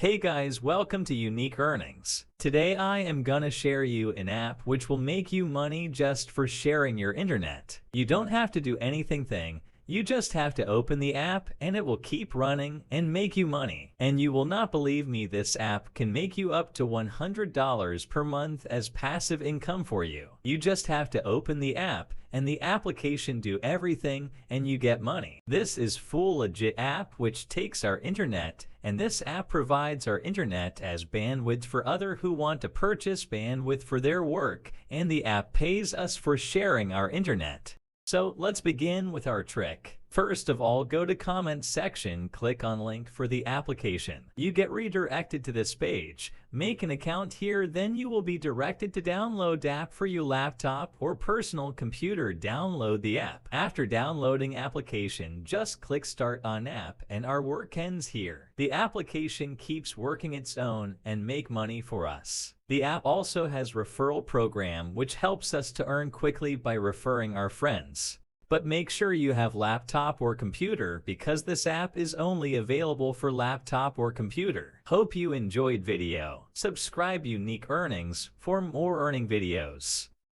Hey guys, welcome to Unique Earnings. Today I am gonna share you an app which will make you money just for sharing your internet. You don't have to do anything. You just have to open the app and it will keep running and make you money. And you will not believe me, this app can make you up to $100 per month as passive income for you. You just have to open the app and the application do everything and you get money. This is full legit app which takes our internet, and this app provides our internet as bandwidth for other who want to purchase bandwidth for their work, and the app pays us for sharing our internet. So let's begin with our trick. First of all, go to comment section, click on link for the application. You get redirected to this page. Make an account here, then you will be directed to download the app for your laptop or personal computer. Download the app. After downloading application, just click start on app and our work ends here. The application keeps working its own and make money for us. The app also has referral program which helps us to earn quickly by referring our friends. But make sure you have laptop or computer because this app is only available for laptop or computer. Hope you enjoyed video. Subscribe Unique Earnings for more earning videos.